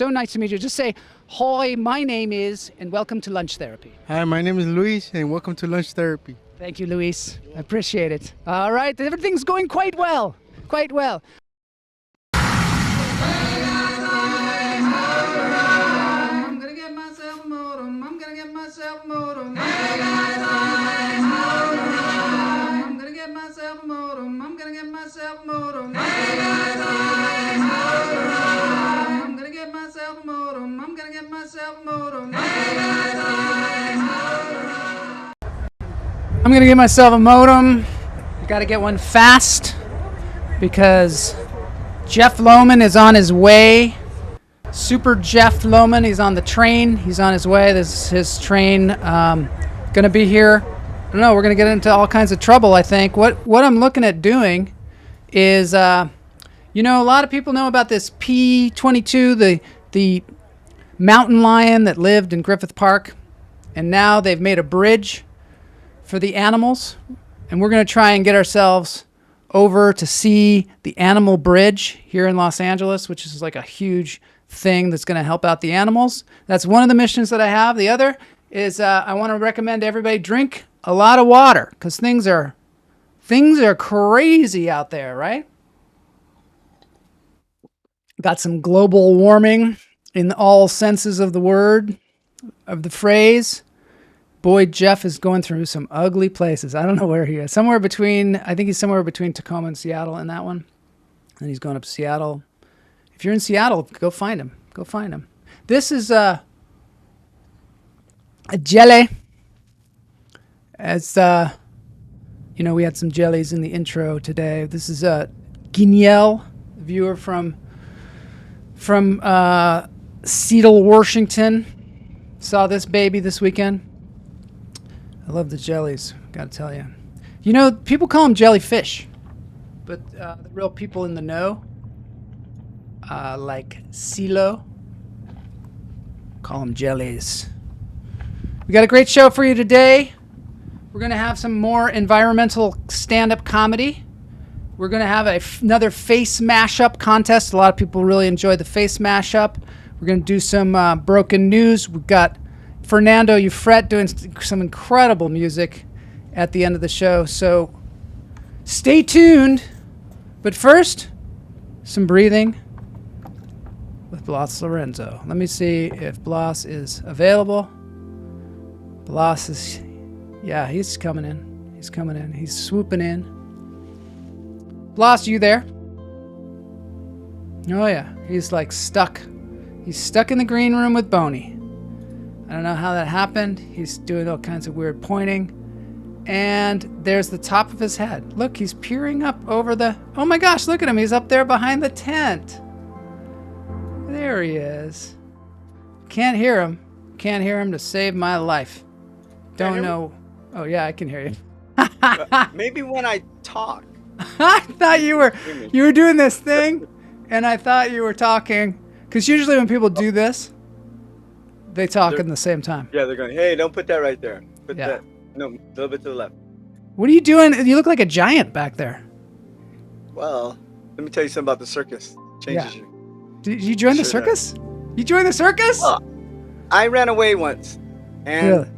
So nice to meet you. Just say, hi, my name is, and welcome to Lunch Therapy. Hi, my name is Luis, and welcome to Lunch Therapy. Thank you, Luis. I appreciate it. All right, everything's going quite well. Quite well. I'm gonna get myself a modem. I'm gonna get myself a modem. I'm gonna get myself a modem. I'm gonna get myself a modem. I'm gonna get myself a modem. I'm gonna get myself a modem. I'm gonna get myself a modem. Gotta get one fast because Jeff Lohman is on his way. Super Jeff Lohman, he's on the train. He's on his way. This is his train. Gonna be here. I don't know, we're gonna get into all kinds of trouble, I think. What I'm looking at doing is, you know, a lot of people know about this P-22, the mountain lion that lived in Griffith Park, and now they've made a bridge for the animals, and we're going to try and get ourselves over to see the animal bridge here in Los Angeles, which is like a huge thing that's going to help out the animals. That's one of the missions that I have. The other is I want to recommend everybody drink a lot of water because things are crazy out there, right? Got some global warming in all senses of the word, of the phrase. Boy, Jeff is going through some ugly places. I don't know where he is. I think he's somewhere between Tacoma and Seattle in that one. And he's going up to Seattle. If you're in Seattle, go find him. Go find him. This is a jelly. As you know, we had some jellies in the intro today. This is Guignel, a viewer from Seattle, Washington. Saw this baby this weekend. I love the jellies, gotta tell you. You know, people call them jellyfish, but the real people in the know, like CeeLo, call them jellies. We got a great show for you today. We're gonna have some more environmental stand-up comedy. We're going to have another face mashup contest. A lot of people really enjoyed the face mashup. We're going to do some broken news. We've got Fernando Ufret doing some incredible music at the end of the show. So stay tuned. But first, some breathing with Blas Lorenzo. Let me see if Blas is available. Blas is, yeah, he's coming in. He's coming in. He's swooping in. Blas, you there? Oh yeah, he's like stuck. He's stuck in the green room with Boney. I don't know how that happened. He's doing all kinds of weird pointing. And there's the top of his head. Look, he's peering up over the... Oh my gosh, look at him. He's up there behind the tent. There he is. Can't hear him. Can't hear him to save my life. Don't know... Oh yeah, I can hear you. Maybe when I talk. I thought you were doing this thing, and I thought you were talking, because usually when people do this, they talk in the same time. Yeah, they're going, hey, don't put that right there. Put that, no, a little bit to the left. What are you doing? You look like a giant back there. Well, let me tell you something about the circus. Changes you. Did you join the circus? You joined the circus? Well, I ran away once, and really?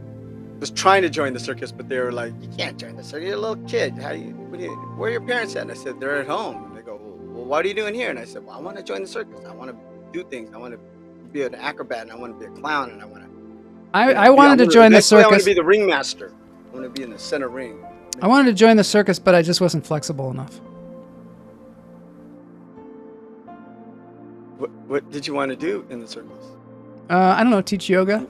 was trying to join the circus, but they were like, you can't join the circus. You're a little kid. Where are your parents at? And I said, they're at home. And they go, well, what are you doing here? And I said, well, I want to join the circus. I want to do things. I want to be an acrobat, and I want to be a clown, and I want to... I wanted to join the circus. I want to be the ringmaster. I want to be in the center ring. I wanted to join the circus, but I just wasn't flexible enough. What did you want to do in the circus? I don't know, teach yoga.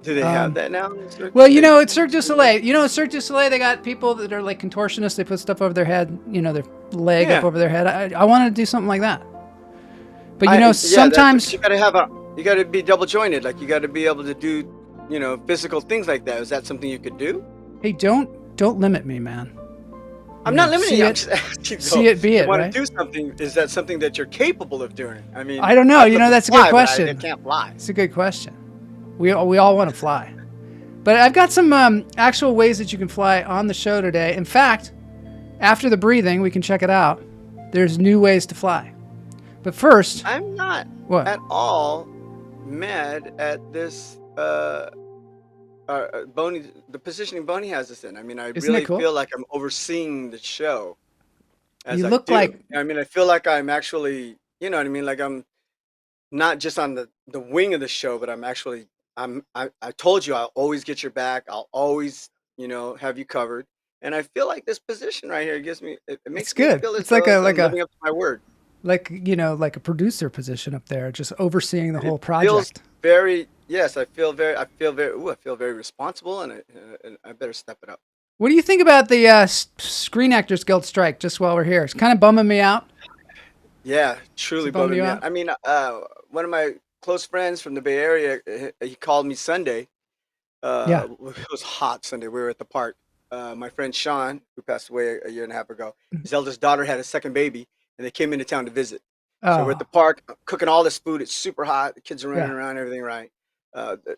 Do they have that now? Well, you know, it's Cirque du Soleil. You know, Cirque du Soleil, they got people that are like contortionists. They put stuff over their head, you know, their leg up over their head. I wanted to do something like that. But, you know, sometimes... You got to be double jointed. Like, you got to be able to do, you know, physical things like that. Is that something you could do? Hey, don't limit me, man. I'm not limiting you. See it, be it, right? Want to do something, is that something that you're capable of doing? I mean... I don't know. You know, that's a good question. I can't fly. It's a good question. We all want to fly. But I've got some actual ways that you can fly on the show today. In fact, after the breathing, we can check it out. There's new ways to fly. But first, I'm not what? at all mad at this Boney, the positioning Boney has us in. I mean, I Isn't it really cool? feel like I'm overseeing the show as You I look do. like I mean, I feel like I'm actually, you know what I mean? Like I'm not just on the wing of the show, but I'm actually I told you I'll always get your back. I'll always, have you covered. And I feel like this position right here gives me it it's makes me good. feel as It's though like a as I'm living up to my word. like a producer position up there, just overseeing the whole It feels project. very yes, I feel very responsible and I better step it up. What do you think about the Screen Actors Guild strike? Just while we're here, it's kind of bumming me out. Yeah, Is truly it bumming bumming you me out. out? I mean, one of my close friends from the Bay Area, he called me Sunday. Yeah. It was hot Sunday. We were at the park. My friend Sean, who passed away a year and a half ago, his eldest daughter had a second baby, and they came into town to visit. So we're at the Oh, park cooking all this food. It's super hot. The kids are running yeah. around, everything right.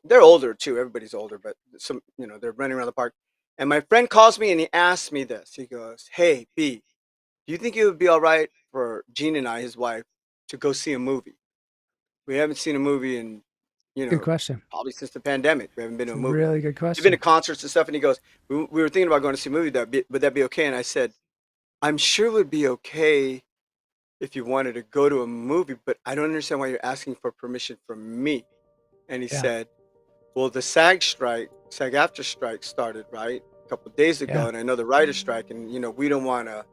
They're older too. Everybody's older, but some, they're running around the park. And my friend calls me and he asks me this. He goes, "Hey, B, do you think it would be all right for Gene and I, his wife, to go see a movie? We haven't seen a movie in, Good question. probably since the pandemic. We haven't been to It's a a movie. really good We've been to question. concerts and stuff." And he goes, "We were thinking about going to see a movie. Would that be okay?" And I said, "I'm sure it would be okay if you wanted to go to a movie, but I don't understand why you're asking for permission from me." And he Yeah. said, "Well, the SAG after strike started, right? A couple of days Yeah. ago, and I know the writer's strike, and we don't want to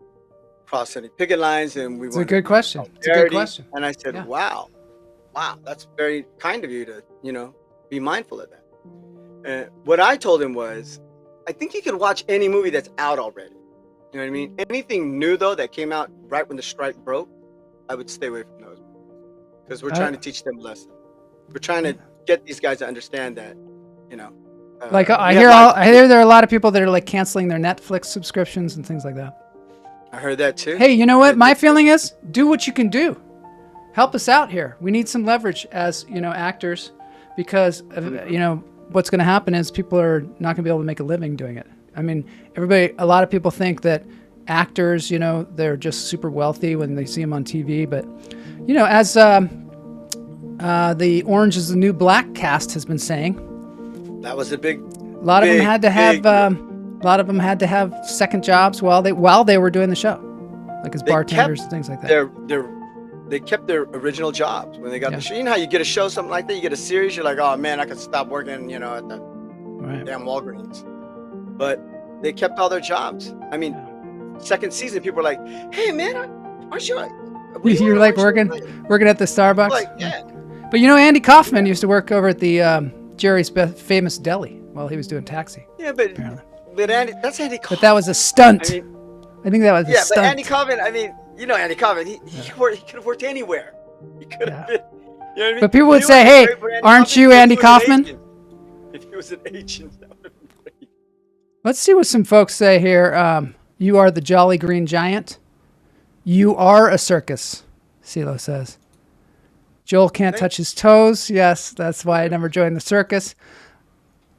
cross any picket lines, and we It's a want to good question. It's a good solidarity." question. And I said, Yeah. "Wow, wow, that's very kind of you to, be mindful of that." And what I told him was, I think you could watch any movie that's out already. You know what I mean? Anything new though that came out right when the strike broke, I would stay away from those because we're Uh, trying to teach them a lesson. We're trying to get these guys to understand that, you know, Like we have lives I too. hear there are a lot of people that are like canceling their Netflix subscriptions and things like that. I heard that too. Hey, you know I what? heard My that too. feeling is do what you can do. Help us out here. We need some leverage as, actors because, what's going to happen is people are not going to be able to make a living doing it. I mean, a lot of people think that actors, they're just super wealthy when they see them on TV. But, as the Orange is the New Black cast has been saying, That was a big, a lot of them big, had to have, big. a lot of them had to have second jobs while they were doing the show, like as They bartenders kept and things like that. they kept their original jobs when they got Yeah. the show. You know how you get a show, something like that, you get a series, you're like, oh man, I could stop working, at the Right. damn Walgreens. But they kept all their jobs. I mean, second season, people were like, "Hey man, aren't you? You're like working at the Starbucks. Like, yeah. But Andy Kaufman used to work over at the Jerry's Famous Deli while he was doing Taxi. Yeah, but Apparently. That's Andy Kaufman. But that was a stunt. I mean, I think that was a yeah, stunt. but Andy Kaufman, I mean, Andy Kaufman, he could have worked anywhere. He could have been, you know what I mean? But people You would know say, what'd be "Hey, great for Andy aren't Kaufman? you If he Andy was an Kaufman?" agent. If he was an agent, that would have been great. Let's see what some folks say here. You are the Jolly Green Giant. You are a circus, CeeLo says. Joel can't touch his toes. Yes, that's why I never joined the circus.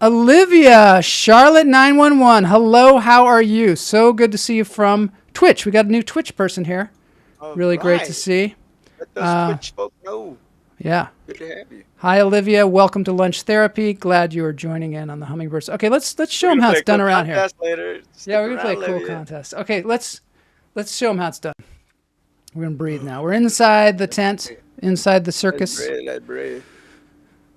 Olivia, Charlotte 911. Hello, how are you? So good to see you from Twitch. We got a new Twitch person here. Really great to Alright. see. Let those Twitch folk know. Yeah. Good to have you. Hi, Olivia. Welcome to Lunch Therapy. Glad you are joining in on the Hummingbirds. Okay, let's show them how it's done around here. Later. Yeah, we're gonna play a cool contest. Okay, let's show them how it's done. We're gonna breathe now. We're inside the tent, inside the circus, Let's breathe.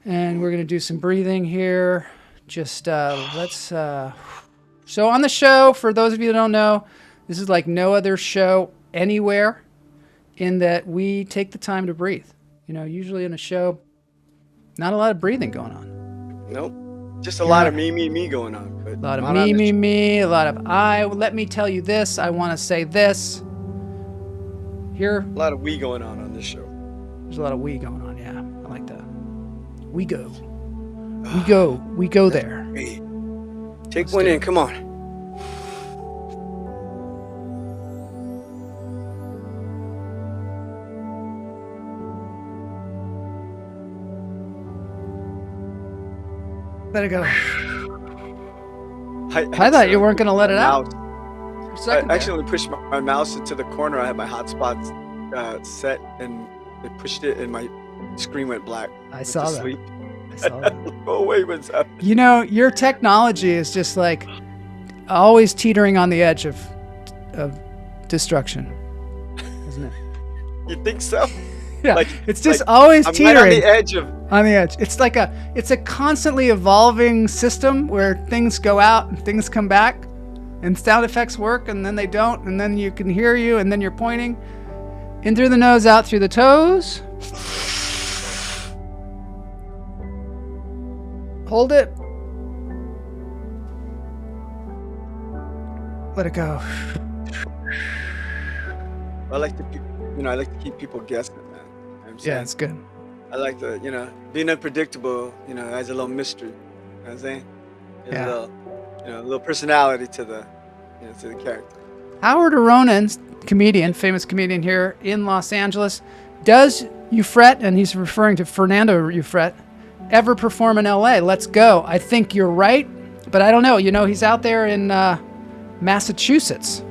and we're gonna do some breathing here. Just let's. So on the show, for those of you that don't know, this is like no other show anywhere, in that we take the time to breathe. Usually in a show, not a lot of breathing going on. Nope. Just a lot of me going on. But A lot of not on this show. me, a lot of I. Let me tell you this. I want to say this. Here, A lot of we going on this show. there's a lot of we going on. Yeah, I like that. We go. We go. We go there. Hey, take one in. Come on. Let it go. I thought you weren't gonna let it out. I actually pushed my mouse into the corner. I had my hotspots set, and they pushed it, and my screen went black. I Went saw to that. sleep. I saw that. Oh wait, what's up? You know, your technology is just like always teetering on the edge of destruction, isn't it? You think so? Yeah, Like, it's just like, always I'm teetering right on the edge of. on the edge. It's like it's a constantly evolving system where things go out and things come back, and sound effects work and then they don't, and then you can hear you, and then you're pointing in through the nose, out through the toes. Hold it. Let it go. I like to keep, I like to keep people guessing, man. You know what I'm saying? Yeah, it's good. I like to, being unpredictable, adds a little mystery. You know what I'm saying? Adds Yeah. a little, a little personality to the, to the character. Howard Aronin, comedian, famous comedian here in Los Angeles, does Ufret, and he's referring to Fernando Ufret, ever perform in LA? Let's go. I think you're right, but I don't know. He's out there in Massachusetts.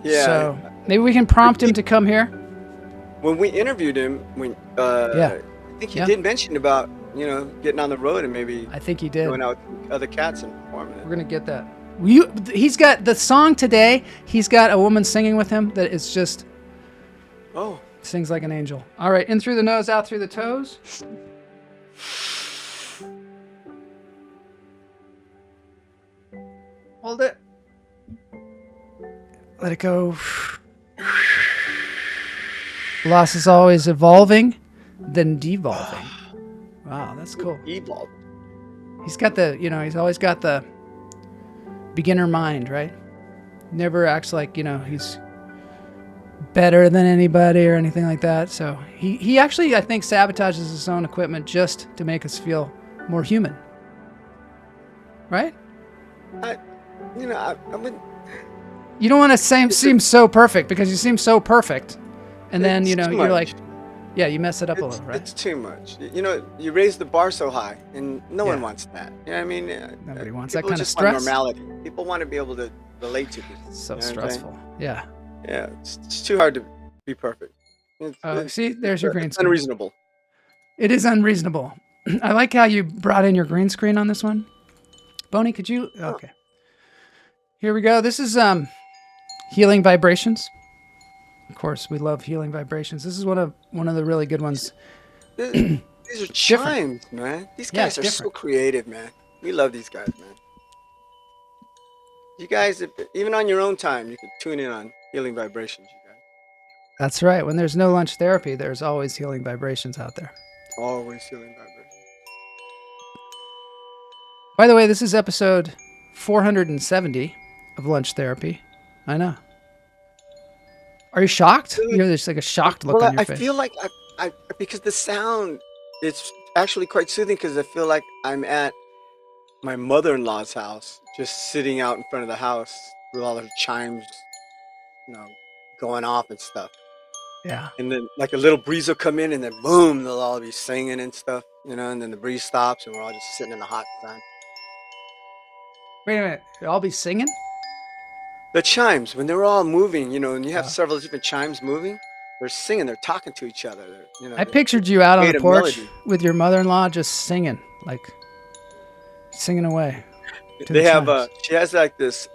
Yeah. So maybe we can prompt him to come here. When we interviewed him, I think he did mention about, getting on the road and maybe I think he did. going out with other cats and performing it. We're gonna get that. He's got the song today. He's got a woman singing with him that is just sings like an angel. All right, in through the nose, out through the toes. Hold it. Let it go. Blas is always evolving, then devolving. Wow, that's cool. Evolved. He's got he's always got the beginner mind, right? Never acts like, he's better than anybody or anything like that. So he actually, I think, sabotages his own equipment just to make us feel more human. Right? I would. You don't want to seem so perfect, because you seem so perfect. And then, It's too you're much. like, yeah, you mess it up a little, right? It's too much. You raise the bar so high, and no one Yeah. wants that. You know what I mean? Nobody wants that People kind of just want stress. normality. People want to be able to relate to people. It's so You know what I'm saying? stressful. Yeah. Yeah, it's too hard to be perfect. See, there's your green It's screen. unreasonable. It is unreasonable. I like how you brought in your green screen on this one. Bonnie, could you? Okay. Here we go. This is healing vibrations. Of course, we love healing vibrations. This is one of the really good ones. These are chimes, man. These Yeah, guys are so different. creative, man. We love these guys, man. You guys, even on your own time, you can tune in on healing vibrations, you guys. That's right. When there's no lunch therapy, there's always healing vibrations out there. Always healing vibrations. By the way, this is episode 470 of Lunch Therapy. I know. Are you shocked? There's like a shocked look on your I face. feel like I because the sound, it's actually quite soothing, because I feel like I'm at my mother-in-law's house, just sitting out in front of the house with all the chimes, going off and stuff. Yeah. And then like a little breeze will come in, and then boom, they'll all be singing and stuff, and then the breeze stops, and we're all just sitting in the hot sun. Wait a minute. You'll all be singing? The chimes, when they're all moving, and you have several different chimes moving, they're singing, they're talking to each other. I pictured you out on made the a porch melody. with your mother-in-law just singing, like singing away. to They the have chimes. she has like this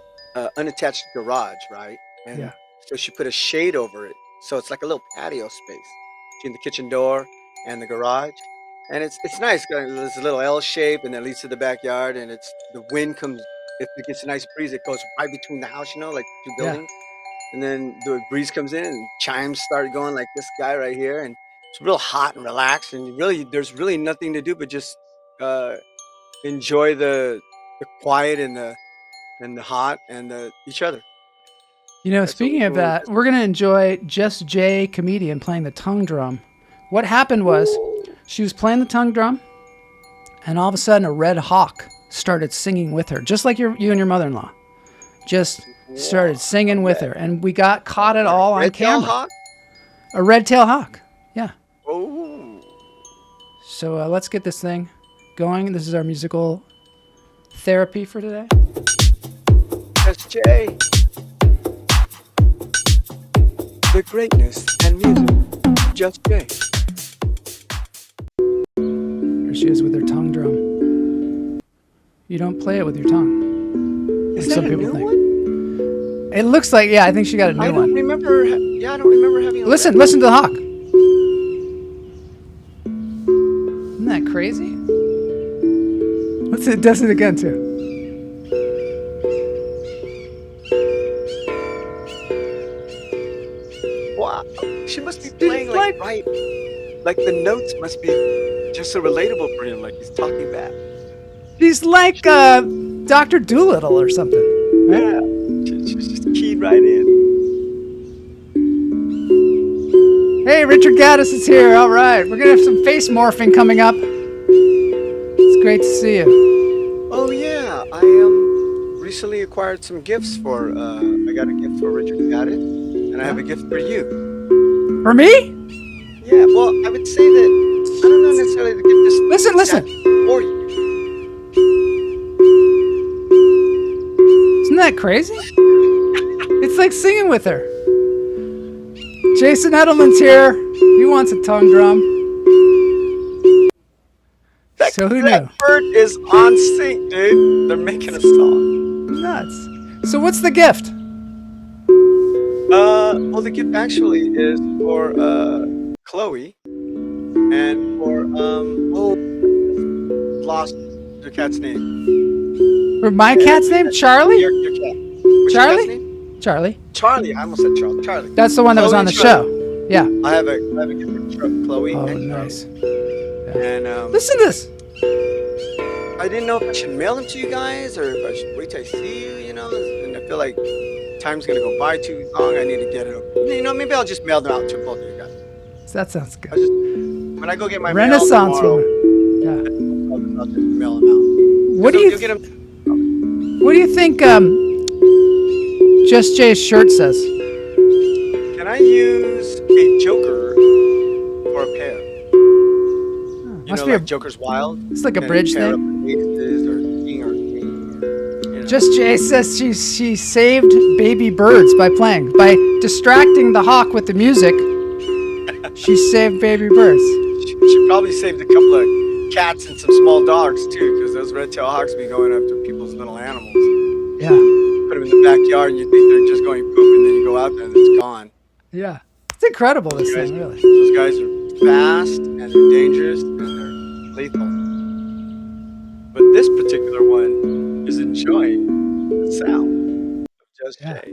unattached garage, right? And Yeah. so she put a shade over it, so it's like a little patio space between the kitchen door and the garage, and it's nice. There's a little L shape, and that leads to the backyard, and the wind comes. If it gets a nice breeze, it goes right between the house, like two Yeah. buildings, and then the breeze comes in, and chimes start going like this guy right here, and it's real hot and relaxed, and there's really nothing to do but just enjoy the quiet and the hot and each other. That's Speaking what of we're that, we're going to enjoy Just Jay, comedian, playing the tongue drum. What happened was she was playing the tongue drum, and all of a sudden a red hawk started singing with her, just like you and your mother-in-law. Just started singing with her, and we got caught it all on Red-tailed camera. hawk? A red-tailed hawk. Yeah. Oh. So let's get this thing going. This is our musical therapy for today. That's Jay. The greatness and music. Just Jay. she is with her tongue drum. You don't play it with your tongue. Is like that some a people new think. one? It looks like, yeah, I think she got a new I don't one. remember. Yeah, I don't remember having. A Listen to the hawk. Isn't that crazy? It does it again too. Wow, she must be playing like right. Like the notes must be just so relatable for him. Like he's talking back. She's like Dr. Doolittle or something. Right? Yeah, she's just keyed right in. Hey, Richard Gaddis is here. All right, we're gonna have some face morphing coming up. It's great to see you. Oh yeah, I recently acquired some gifts for. I got a gift for Richard Gaddis, and I have a gift for you. For me? Yeah, well, I would say that I don't know necessarily the gift is Listen. for you. Isn't that crazy? It's like singing with her. Jason Edelman's here. He wants a tongue drum. So who knew? That bird is on sync, dude. They're making a song. Nuts. So what's the gift? Well, the gift actually is for Chloe and for Blas, your cat's name. For my cat's name? Charlie? Your cat. What's your Charlie? cat's name? Charlie. Charlie. I almost said Charlie. Charlie. That's the one that was Chloe on the and Charlie. show. Yeah. I have a gift for Chloe Oh, and nice. Charlie. And Listen to this. I didn't know if I should mail them to you guys or if I should wait till I see you, you know. And I feel like time's gonna go by too long. I need to get it. You know, maybe I'll just mail them out to both of you guys. That sounds good. When I go get my Renaissance mail woman. tomorrow, Yeah. I'll just mail them out. What do you? You'll get them. What do you think? Just Jay's shirt says. Can I use a Joker for a pair? You Must know, be like a. Joker's Wild. It's like a And bridge pair thing. up the aces or king or queen. Or, you know. Just Jay says she saved baby birds by distracting the hawk with the music. She saved baby birds. She probably saved a couple of cats and some small dogs too, because those red-tailed hawks be going after people's little animals. Yeah. Put them in the backyard and you think they're just going poop, and then you go out there and it's gone. Yeah. It's incredible, this Guys- thing, really. Those guys are fast and they're dangerous and they're lethal. But this particular one is enjoying the sound of Just Yeah. Jay.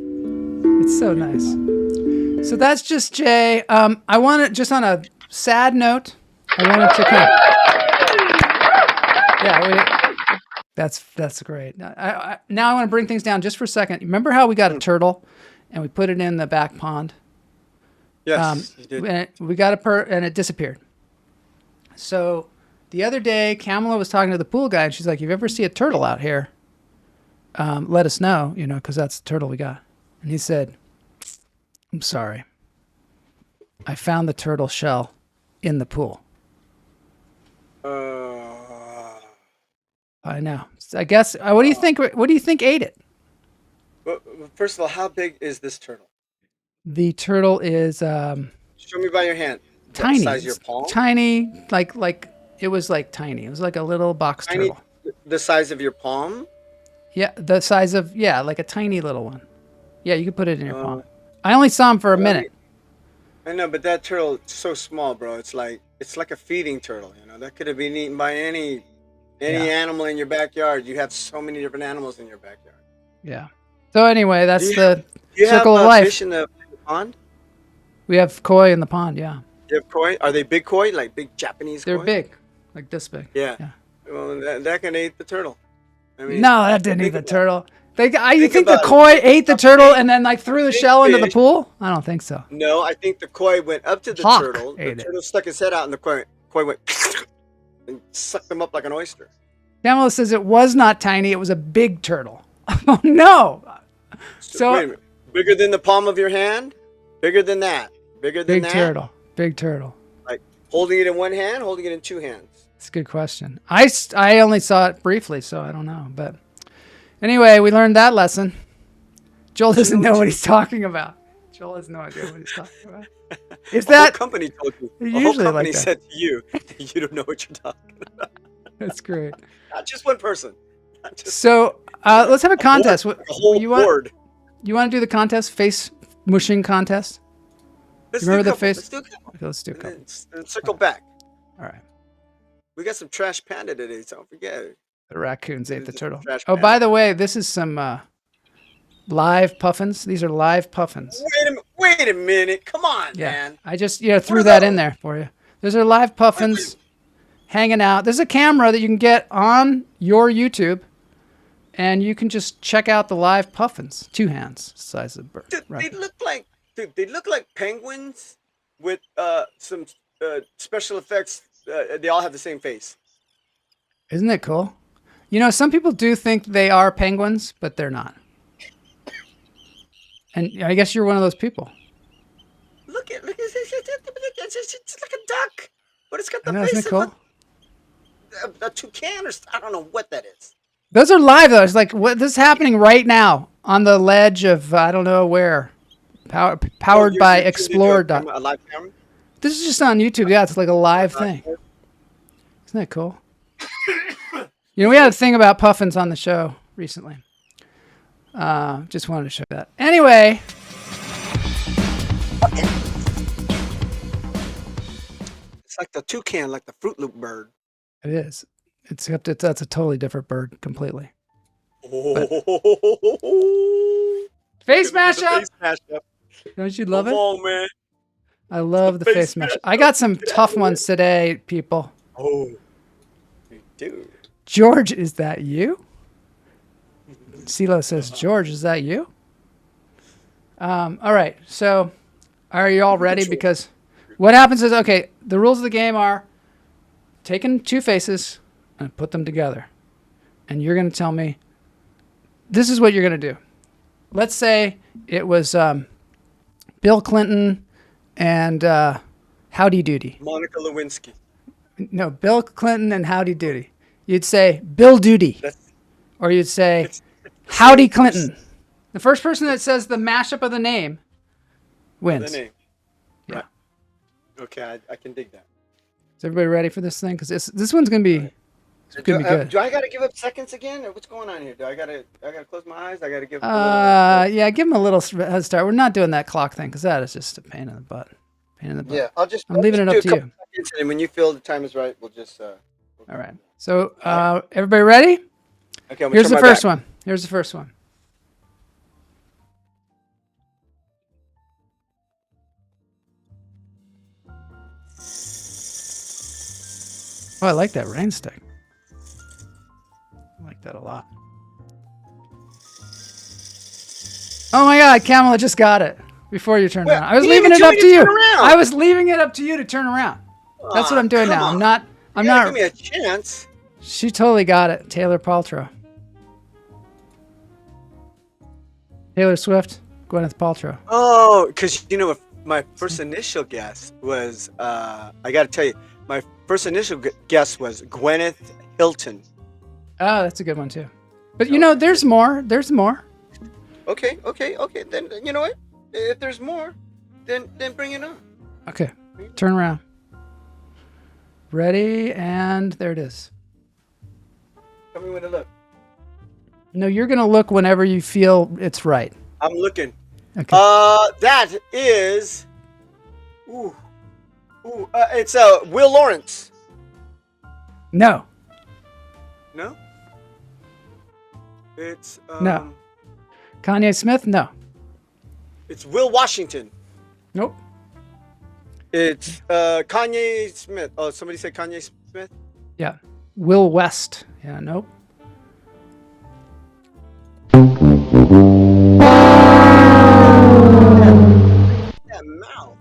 It's so nice. So that's Just Jay. I want to, just on a sad note, I wanted to kind of, that's great. Now I want to bring things down just for a second. Remember how we got a turtle and we put it in the back pond? Yes, you did. And we got and it disappeared. So the other day, Kamala was talking to the pool guy, and she's like, "If you ever see a turtle out here, let us know, you know, because that's the turtle we got." And he said, "I'm sorry. I found the turtle shell in the pool." I know. I guess. What do you think? What do you think ate it? Well, first of all, how big is this turtle? The turtle is Show me by your hand. tiny. The size of your palm? Tiny, like it was like tiny. It was like a little box Tiny, turtle. the size of your palm? Yeah, the size of like a tiny little one. Yeah, you could put it in your palm. I only saw him for a minute. I know, but that turtle is so small, bro. It's like a feeding turtle, you know. That could have been eaten by any animal in your backyard. You have so many different animals in your backyard. Yeah. So anyway, that's the You circle have of life. fish in the pond? We have koi in the pond. Yeah, You have koi? Are they big koi? Like big Japanese they're koi? big, like this big. Yeah. Yeah. Well, that can eat the turtle. I mean, No, that didn't eat the about it. turtle. You think the about it. koi ate the A turtle big- and then like threw the big shell into the fish. pool? I don't think so. No, I think the koi went up to the Hawk turtle. The ate it. turtle stuck his head out, and the koi went and sucked them up like an oyster. Kamala says it was not tiny. It was a big turtle. Oh no! So wait a minute. Bigger than the palm of your hand? Bigger than that? Bigger than big that? turtle. Big turtle. Like holding it in one hand, holding it in two hands. It's a good question. I only saw it briefly, so I don't know. But anyway, we learned that lesson. Joel doesn't know what he's talking about. Joel has no idea what he's talking about. Is The whole that company told you. The whole usually company like that? said to you, you don't know what you're talking about. That's great. Not just one person. Not just So let's have a contest. board, a whole You want board. to do the contest? Face mushing contest? Let's You remember do a the couple. face? Let's do a couple. Okay, let's do a And couple. then circle back. All right. We got some trash panda today, so don't forget. The raccoons ate It's the just turtle. trash Oh, panda. by the way, this is some live puffins. These are live puffins. Wait a minute. Come on, Yeah, man. I just threw What are that in those? there for you. Those are live puffins hanging out. There's a camera that you can get on your YouTube, and you can just check out the live puffins. 2 hands, size of a bird. Dude, Right. they look like penguins with some special effects. They all have the same face. Isn't it cool? You know, some people do think they are penguins, but they're not. And I guess you're one of those people. Look at it's like a duck, but it's got the I know, isn't face it cool? of a toucan, or I don't know what that is. Those are live though. It's like what this is happening right now on the ledge of I don't know where, powered by You're Explore. a live camera. This is just on YouTube. Yeah, it's like a live thing. Isn't that cool? You know, we had a thing about puffins on the show recently. Just wanted to show that. Anyway. It's like the toucan, like the Fruit Loop bird. It is. Except that's a totally different bird completely. Face mashup. Face mashup. Don't you love Come it? on, man. I love the face mashup. I got some tough ones today, people. Oh, dude. George, is that you? CeeLo says, George, is that you? All right. So are you all ready? Because what happens is, okay, the rules of the game are taking 2 faces and put them together. And you're going to tell me, this is what you're going to do. Let's say it was Bill Clinton and Howdy Doody. Monica Lewinsky. No, Bill Clinton and Howdy Doody. You'd say Bill Doody. Or you'd say Howdy Clinton. The first person that says the mashup of the name wins. The name. Yeah. Right. Okay, I can dig that. Is everybody ready for this thing? Because this one's gonna be gonna be good. Do I gotta give up seconds again, or what's going on here? I gotta close my eyes? I gotta give. Yeah, give him a little head start. We're not doing that clock thing because that is just a pain in the butt. Pain in the butt. Yeah, I'm leaving it up to you. Seconds, and when you feel the time is right, we'll just. All right. So everybody ready? Okay. Here's the first one. Here's the first one. Oh, I like that rain stick. I like that a lot. Oh my God, Kamala just got it before you turned around. I was leaving it up to you. I was leaving it up to you to turn around. That's what I'm doing now. I'm not. Give me a chance. She totally got it. Taylor Paltrow. Taylor Swift, Gwyneth Paltrow. Oh, because you know my first initial guess was I got to tell you, my first initial guess was Gwyneth Hilton. Oh, that's a good one too. But you know, there's more. There's more. Okay. Then you know what? If there's more, then bring it on. Okay, turn around. Ready, and there it is. Tell me when to look. No, you're gonna look whenever you feel it's right. I'm looking. Okay. That is. It's Will Lawrence. No. No. It's No. Kanye Smith? No. It's Will Washington. Nope. It's Kanye Smith. Oh, somebody said Kanye Smith. Yeah. Will West. Yeah. Nope. That mouth.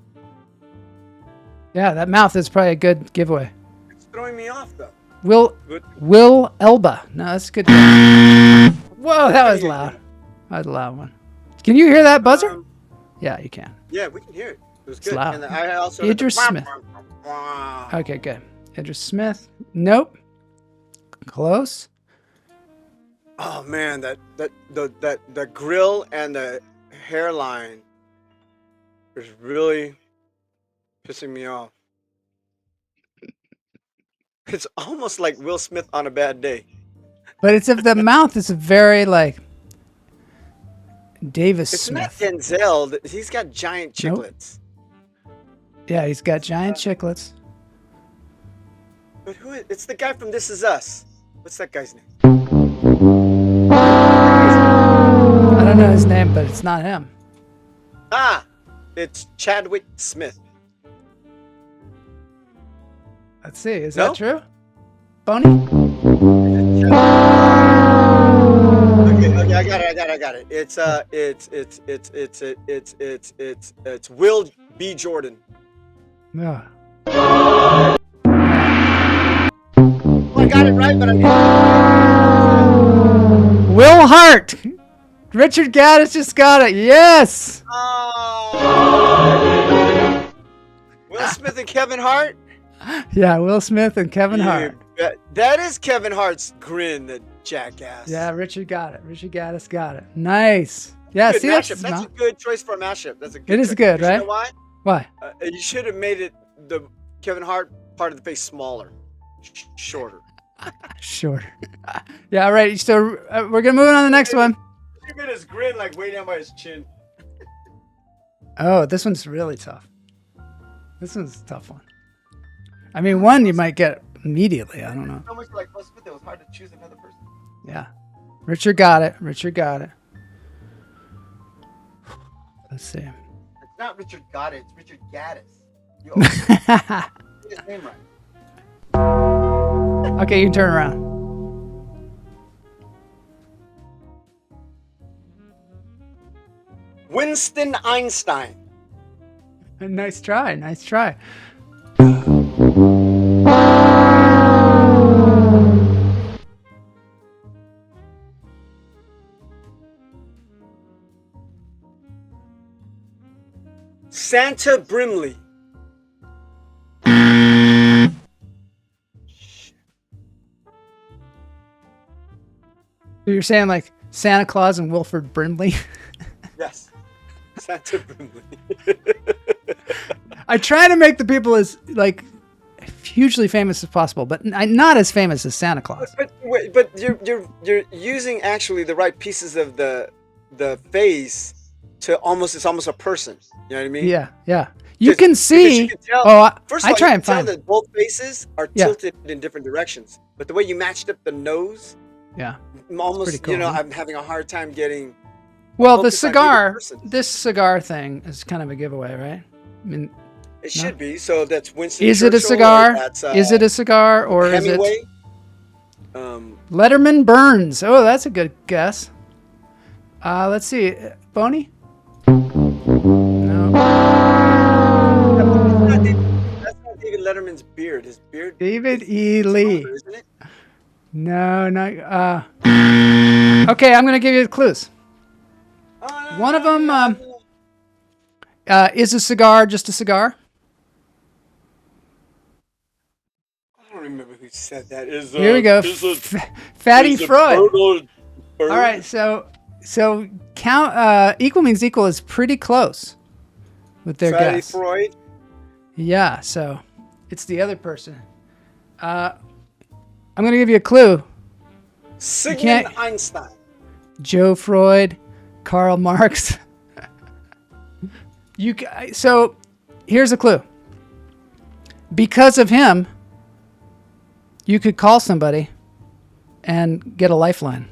Yeah, that mouth is probably a good giveaway. It's throwing me off though. Will Elba. No, that's good. Whoa, that was loud. That was a loud one. Can you hear that buzzer? Yeah, you can. Yeah, we can hear it. It was It's good. loud. And I also Idris Smith. Okay, good. Idris Smith. Nope. Close. Oh man, the grill and the hairline is really pissing me off. It's almost like Will Smith on a bad day. But it's if the mouth is very like Davis It's not Smith. Denzel. He's got giant Nope. chiclets. Yeah, he's got giant chiclets. But who is? It's the guy from This Is Us. What's that guy's name? I don't know his name, but it's not him. Ah, it's Chadwick Smith. Let's see. Is No? that true? Boney? Okay, I got it. It's Will B. Jordan. Yeah. Oh, I got it right, but I Will Hart. Richard Gaddis just got it. Yes. Oh. Will Smith and Kevin Hart. Yeah, Will Smith and Kevin You Hart. bet. That is Kevin Hart's grin, the jackass. Yeah, Richard got it. Richard Gaddis got it. Nice. Yeah, Good see mashup. that's That's a good choice for a mashup. That's a good. It is choice. good, You right? know why? Why? You should have made it the Kevin Hart part of the face smaller, shorter. Sure. Yeah, all right. So we're gonna move on to the next one. You made his grin like way down by his chin. Oh, this one's really tough. This one's a tough one. I mean, one you might get immediately. I don't know. So much like Will Smith, it was hard to choose another person. Yeah. Richard got it. Richard got it. Let's see. It's not Richard Gaddis. It's Richard Gaddis. You always get his name right. Okay, you can turn around. Winston Einstein. Nice try. Nice try. Santa Brimley. So you're saying like Santa Claus and Wilford Brimley? Yes. Santa Brimley. I try to make the people as like hugely famous as possible, but not as famous as Santa Claus. But you're using actually the right pieces of the face to it's almost a person. You know what I mean? Yeah, yeah. You Because- can see. because you can tell- Oh, First of I all, try you and can find. tell that both faces are Yeah. tilted in different directions. But the way you matched up the nose, Yeah. I'm almost, pretty cool, you know, huh? I'm having a hard time getting. Well, the focus on either cigar. person. This cigar thing is kind of a giveaway, right? I mean, It should be. So that's Winston. is it a Churchill, or cigar? That's, Is it a cigar or is it Hemingway? Letterman Burns? Oh, that's a good guess. Let's see, Boney. No. That's not David Letterman's beard. His beard. David is E. Lee. taller, isn't it? No, no. Okay, I'm gonna give you the clues. Oh, no, One no, of them no, no. is a cigar just a cigar? I don't remember who said that. Here we go. Fatty Freud. All All right, so count equal means equal is pretty close with their Fatty guess. Freud. Yeah, so it's the other person. I'm gonna give you a clue. Sigmund can't- Einstein. Joe Freud, Karl Marx. So here's a clue. Because of him, you could call somebody and get a lifeline.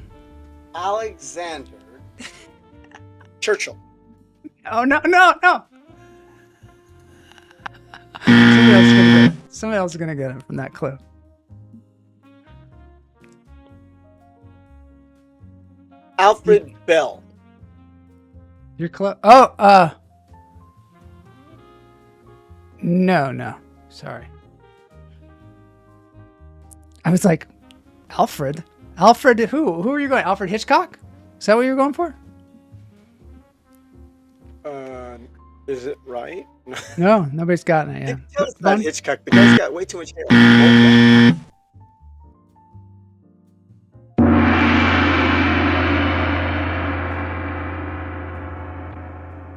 Alexander Churchill. Oh no! Somebody else is gonna get it from that clue. Alfred Bell. You're close. Oh, no. Sorry. I was like, Alfred? Alfred who? Who are you going? Alfred Hitchcock? Is that what you were going for? Is it right? No, nobody's gotten it yet. Tell us about Bon- Hitchcock. The guy's got way too much hair.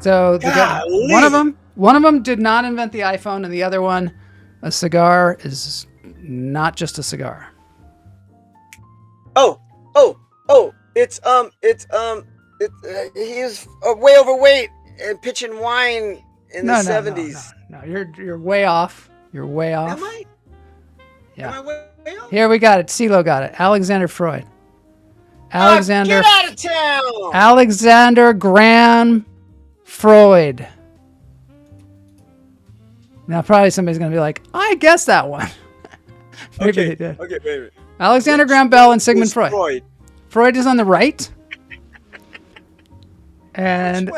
So Golly. one of them did not invent the iPhone, and the other one, a cigar, is not just a cigar. Oh, it's he is way overweight and pitching wine in the 70s. No, you're way off. You're way off. Am I? Yeah. Am I way off? Here we got it. CeeLo got it. Alexander Freud. Alexander. Get out of town! Alexander Graham Freud. Now, probably somebody's going to be like, I guessed that one. Maybe they did. Okay, wait. Alexander Graham Bell and Sigmund Freud. Freud is on the right. And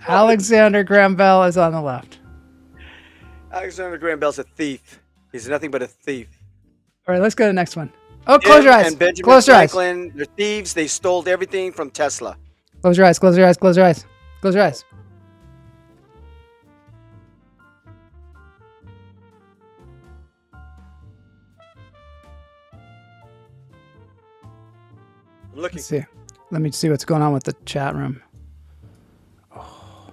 Alexander Graham Bell is on the left. Alexander Graham Bell's a thief. He's nothing but a thief. All right, let's go to the next one. Oh, close your eyes. And Benjamin Close your eyes. Franklin, they're thieves. They stole everything from Tesla. Close your eyes. Close your eyes. Close your eyes. Close your eyes. I'm looking. Let's see. Let me see what's going on with the chat room. Oh.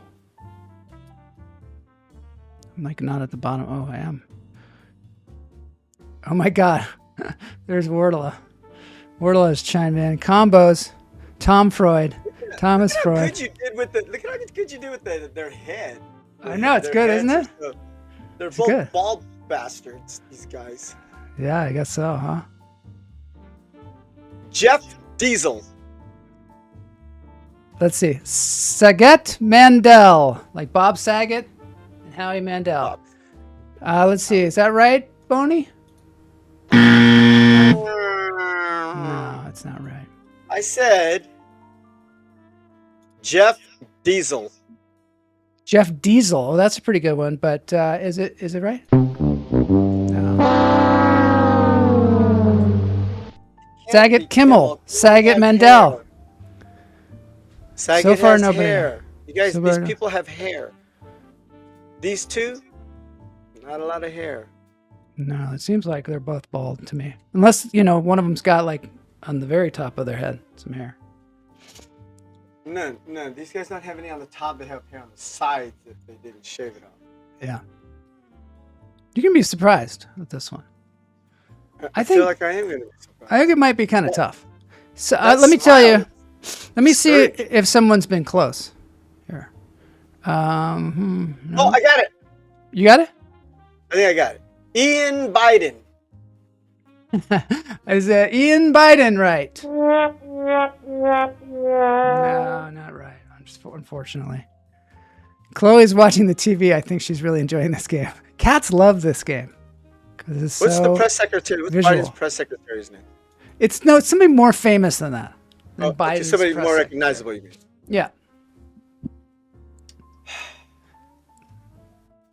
I'm like not at the bottom. Oh, I am. Oh my God. There's Wardla. Wardla has chimed in. Combos. Tom Freud. Thomas Freud. Look at how good you do with their head. I know, it's good, isn't it? They're It's both good. bald bastards, these guys. Yeah, I guess so, huh? Jeff Diesel. Let's see. Saget Mandel. Like Bob Saget and Howie Mandel. Let's see. Is that right, Boney? No, it's not right. I said Jeff Diesel. Jeff Diesel. Oh, that's a pretty good one, but is it right? No. Saget Kimmel. Saget Mandel. Saget So far, has nobody. hair. You guys, So these far, people have hair. These two, not a lot of hair. No, it seems like they're both bald to me. Unless, one of them's got like on the very top of their head some hair. No, these guys don't have any on the top. They have hair on the sides if they didn't shave it off. Yeah. You can be surprised with this one. I think- feel like I am going to be surprised. I think it might be kind of tough. So That let me tell you. smile. Let me see Great. if someone's been close. Here. No. Oh, I got it. You got it? I think I got it. Ian Biden. Is Ian Biden right? No, not right. Unfortunately. Chloe's watching the TV. I think she's really enjoying this game. Cats love this game. It's What's so the press secretary? What's visual. Biden's press secretary's name? It's somebody more famous than that. Than Okay, Biden's somebody press more secretary. recognizable, you mean? Yeah.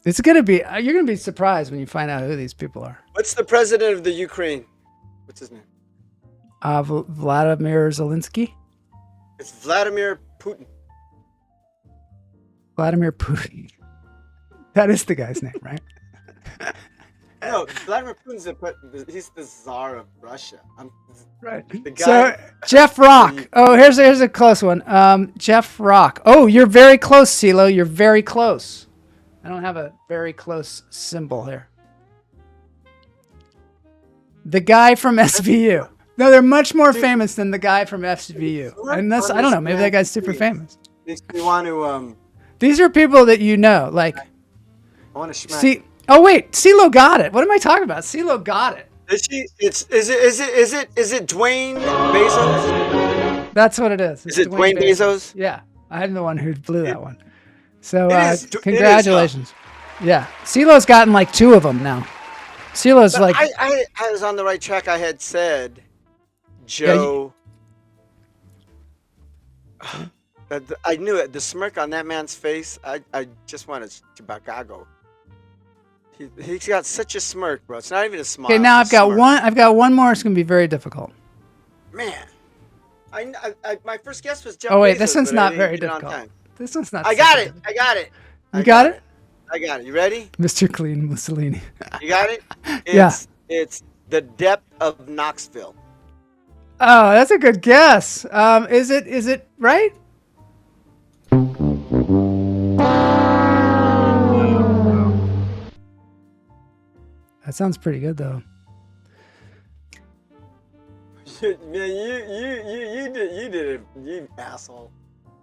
It's gonna be. You're gonna be surprised when you find out who these people are. What's the president of the Ukraine? What's his name? Vladimir Zelensky. It's Vladimir Putin. Vladimir Putin. That is the guy's name, right? No, Vladimir Putin's he's the Tsar of Russia. Right. The guy. So Jeff Rock. Oh, here's a close one. Jeff Rock. Oh, you're very close, CeeLo. You're very close. I don't have a very close symbol here. The guy from SVU. No, they're much more famous than the guy from SVU. Unless I don't know, maybe that guy's super famous. Makes me want to These are people that you know, like. I want to smack. See. Oh wait, CeeLo got it. What am I talking about? CeeLo got it. Is it Dwayne Bezos? That's what it is. Is it Dwayne Bezos? Yeah, I'm the one who blew that one. So It is, congratulations. Yeah, CeeLo's gotten like 2 of them now. CeeLo's But like. I was on the right track. I had said Joe. I knew it. The smirk on that man's face. I just wanted to Chicago. He's got such a smirk, bro. It's not even a smile. Okay, now I've it's a got smirk. one. I've got one more. It's gonna be very difficult. Man, my first guess was Jeff Oh wait, Bezos, this one's but I not didn't very get it on difficult. time. This one's not. I got super it. I got it. You got it? I got it. You ready? Mr. Clean Mussolini. You got it? Yeah. It's the depth of Knoxville. Oh, that's a good guess. Is it right? That sounds pretty good though. Man, you did it, you asshole.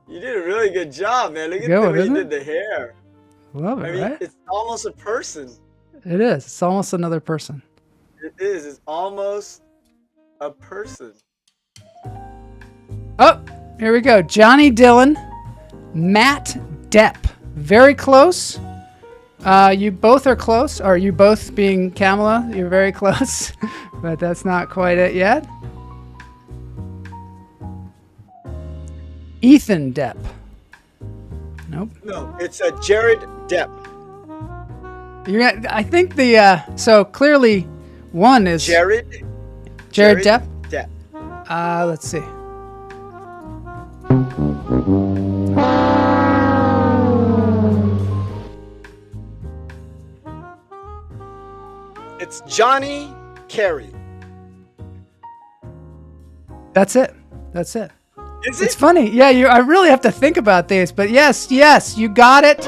You did a really good job, man. Look at Good the one, way you isn't did it? the hair. Love I it, mean, right? it's almost a person. It is. It's almost another person. It is. It's almost a person. Oh, here we go. Johnny Dillon, Matt Depp. Very close. You both are close. Or you both being Kamala, you're very close. But that's not quite it yet. Ethan Depp. Nope. No, it's a Jared Depp. I think so clearly one is Jared Depp. Depp. Let's see. It's Johnny Carey. That's it. That's it. Is It's it? funny. Yeah, I really have to think about this, but yes, you got it.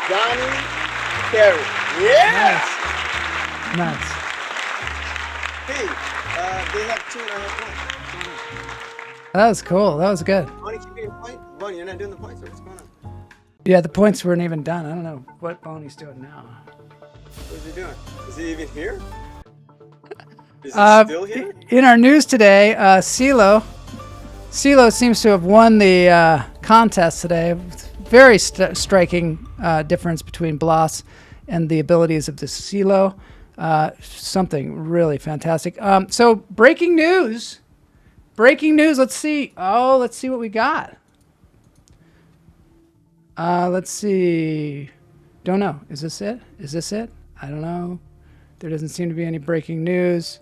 Johnny Carey. Yeah. Nice. Hey, they have 2.5 points. That was cool. That was good. Bonnie, keep getting point. Bonnie, you're not doing the points, or what's going on? Yeah, the points weren't even done. I don't know what Boney's doing now. What's he doing? Is he even here? Is he still here? In our news today, CeeLo seems to have won the contest today. Very striking difference between Blas and the abilities of the CeeLo. Something really fantastic. So breaking news. Let's see. Let's see what we got. Let's see. Don't know. Is this it? I don't know. There doesn't seem to be any breaking news.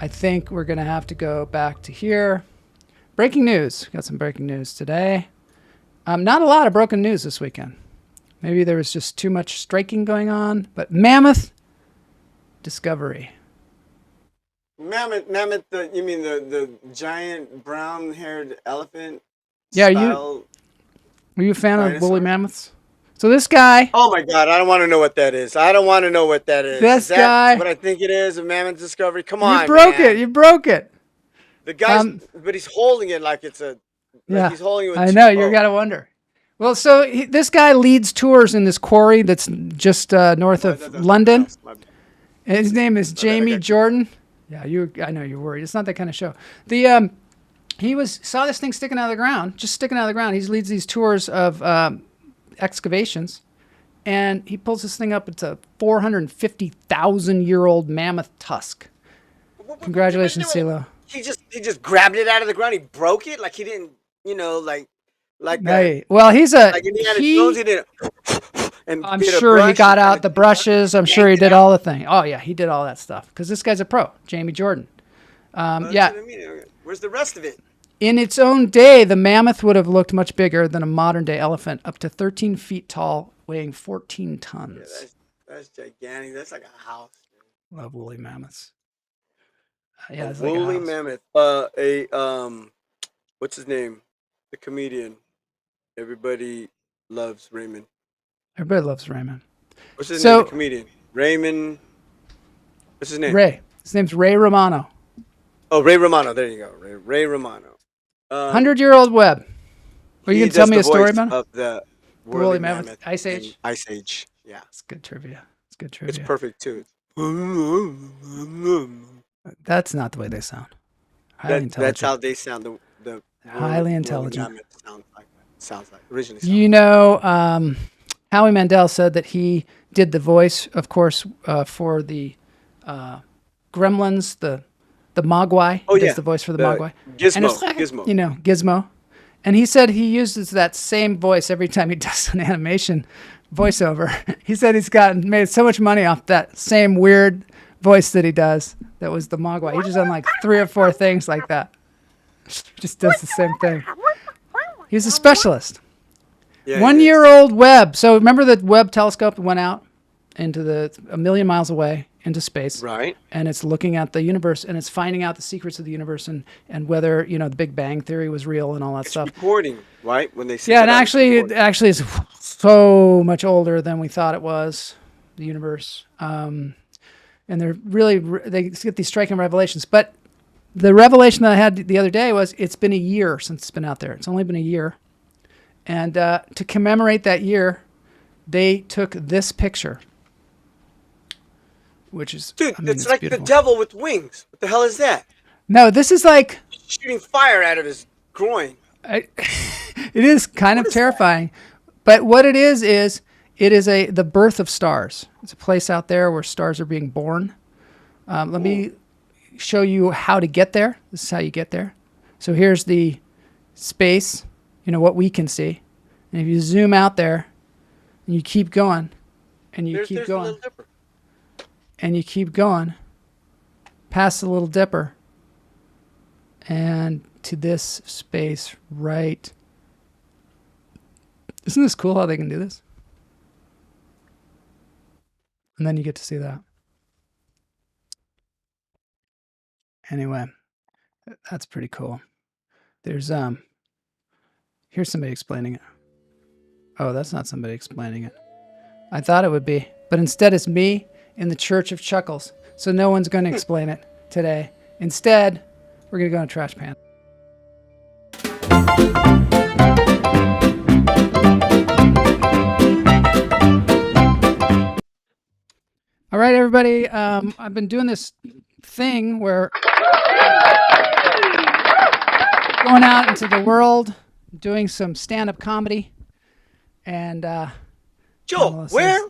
I think we're going to have to go back to here. Breaking news. Got some breaking news today. Not a lot of broken news this weekend. Maybe there was just too much striking going on. But mammoth discovery. Mammoth. You mean the giant brown-haired elephant? Yeah, style were you a fan of dinosaur? woolly mammoths? So this guy. Oh my God! I don't want to know what that is. This Is that guy. what I think it is? A mammoth discovery? Come on, You broke man. it. You broke it. The guy's, but he's holding it like it's a. Yeah, he's holding it with I two know. You pokes. got to wonder. Well, so this guy leads tours in this quarry that's just north of That's London. something else. And his name is Jamie got you. Jordan. Yeah, I know you're worried. It's not that kind of show. He saw this thing sticking out of the ground, just sticking out of the ground. He leads these tours of excavations, and he pulls this thing up. It's a 450,000-year-old mammoth tusk. Congratulations, CeeLo. He just grabbed it out of the ground. He broke it like he didn't, Hey, well, he's a like Indiana Jones. He did it. And I'm get a sure he brush got and out kinda the brushes. I'm sure he yanked it did out. all the thing. Oh yeah, he did all that stuff because this guy's a pro, Jamie Jordan. That's Yeah, what I mean. Where's the rest of it? in its own day, the mammoth would have looked much bigger than a modern-day elephant, up to 13 feet tall, weighing 14 tons. That's gigantic. That's like a house. Love woolly mammoths. Yeah, A it's like a woolly house. mammoth. What's his name? The comedian. Everybody loves Raymond. Everybody loves Raymond. What's his So- name? The comedian. Raymond. What's his name? Ray. His name's Ray Romano. Oh, Ray Romano. There you go. Ray Romano. 100-year-old web. Are you he going to tell does me the a story voice about it? of the Woolly woolly mammoth, mammoth Ice in Age? Ice Age. Yeah. It's good trivia. It's perfect too. That's not the way they sound. Highly intelligent. That's how they sound. The Highly woolly intelligent. mammoth sounds like originally. You know, Howie Mandel said that he did the voice, of course, for the Gremlins, the Mogwai. Oh, He does yeah. the voice for the The Mogwai. Gizmo, And it's like, Gizmo. You know, Gizmo. And he said he uses that same voice every time he does an animation voiceover. He said he's made so much money off that same weird voice that he does. That was the Mogwai. He just done like 3 or 4 things like that. Just does the same thing. He's a specialist. Yeah, 1-year-old Webb. So remember the Webb telescope went out into a million miles away into space. Right. And it's looking at the universe and it's finding out the secrets of the universe and whether, the Big Bang Theory was real and all that It's stuff. recording, right? When they see Yeah, and actually it's so much older than we thought it was. the universe. And they're really, they get these striking revelations. But the revelation that I had the other day was it's been a year since it's been out there. It's only been a year. And to commemorate that year, they took this picture, which is, Dude, I mean, it's like beautiful. the devil with wings. What the hell is that? No, this is like, Shooting fire out of his groin. it is kind of terrifying. But what it is it is the birth of stars. It's a place out there where stars are being born. Let me show you how to get there. This is how you get there. So here's the space, what we can see. And if you zoom out there and you keep going and you keep there's going the Little Dipper. and you keep going past the Little Dipper and to this space right. Isn't this cool how they can do this? And then you get to see that. Anyway, that's pretty cool. There's here's somebody explaining it. Oh, that's not somebody explaining it. I thought it would be, but instead it's me in the Church of Chuckles. So no one's going to explain it today. Instead, we're going to go in a trash pan. All right, everybody. I've been doing this thing where going out into the world, doing some stand-up comedy, and Joe, where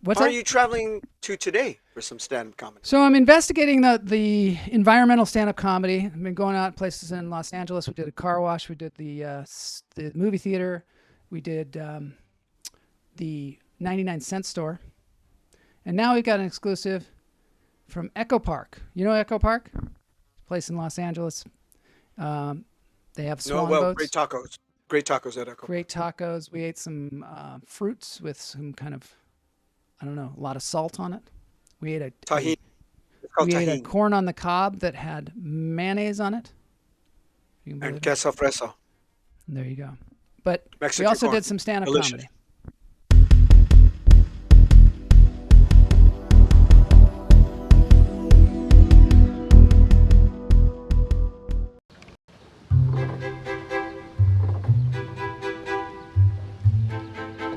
what's are that? you traveling to today for some stand-up comedy? So I'm investigating the environmental stand-up comedy. I've been going out places in Los Angeles. We did a car wash. We did the movie theater. We did the 99-cent store. And now we've got an exclusive from Echo Park. You know Echo Park? Place in Los Angeles. They have swan boats. Great tacos. Great tacos at Echo. Great tacos. We ate some fruits with some kind of, I don't know, a lot of salt on it. We ate Tahini. It's called we ate a tahini. corn on the cob that had mayonnaise on it. You can believe And it? queso fresco. There you go. But Mexican we also corn. did some stand-up Delicious. comedy.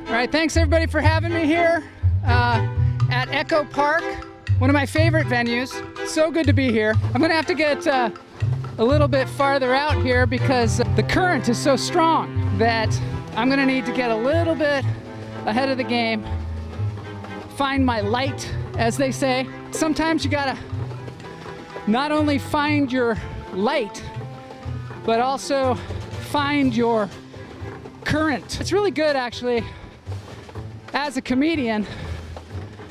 All right, thanks everybody for having me here at Echo Park, one of my favorite venues. So good to be here. I'm gonna have to get a little bit farther out here because the current is so strong that I'm gonna need to get a little bit ahead of the game, find my light, as they say. Sometimes you gotta not only find your light, but also find your current. It's really good actually as a comedian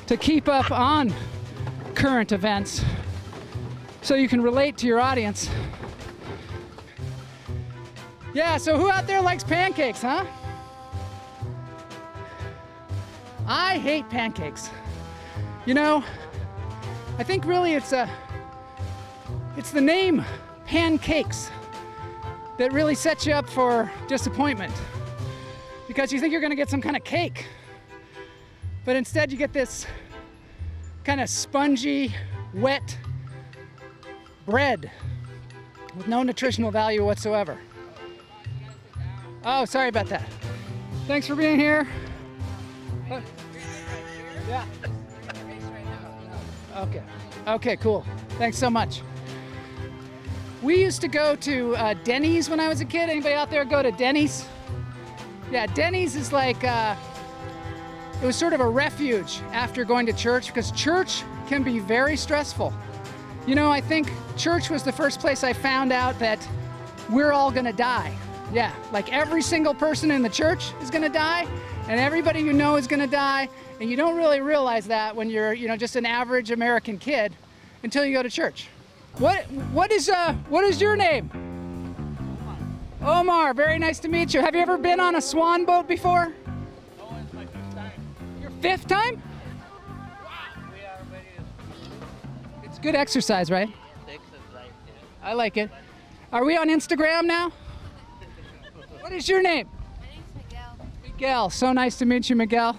to keep up on current events so you can relate to your audience. Yeah, so who out there likes pancakes, huh? I hate pancakes. I think really it's the name pancakes that really sets you up for disappointment, because you think you're gonna get some kind of cake, but instead you get this kind of spongy, wet bread with no nutritional value whatsoever. Oh, sorry about that. Thanks for being here. Yeah. Okay, cool. Thanks so much. We used to go to Denny's when I was a kid. Anybody out there go to Denny's? Yeah, Denny's is like, it was sort of a refuge after going to church, because church can be very stressful. I think church was the first place I found out that we're all gonna die. Yeah, like every single person in the church is gonna die, and everybody you know is gonna die, and you don't really realize that when you're, just an average American kid until you go to church. What is your name? Omar, very nice to meet you. Have you ever been on a swan boat before? No, it's my first time. Your fifth time? Wow, we are very It's good exercise, right? exercise. I like it. Are we on Instagram now? What is your name? My name's Miguel. Miguel. So nice to meet you, Miguel.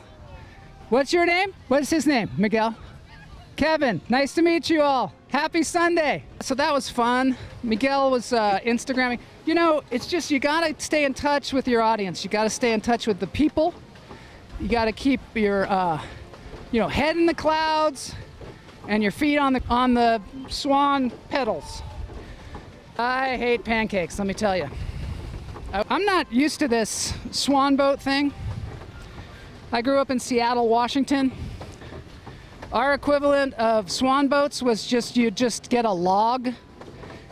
What's your name? What's his name? Miguel? Kevin, nice to meet you all. Happy Sunday. So that was fun. Miguel was Instagramming. You know, it's just you gotta stay in touch with your audience. You gotta stay in touch with the people. You gotta keep your, head in the clouds and your feet on the swan pedals. I hate pancakes, let me tell you. I'm not used to this swan boat thing. I grew up in Seattle, Washington. Our equivalent of swan boats was you'd just get a log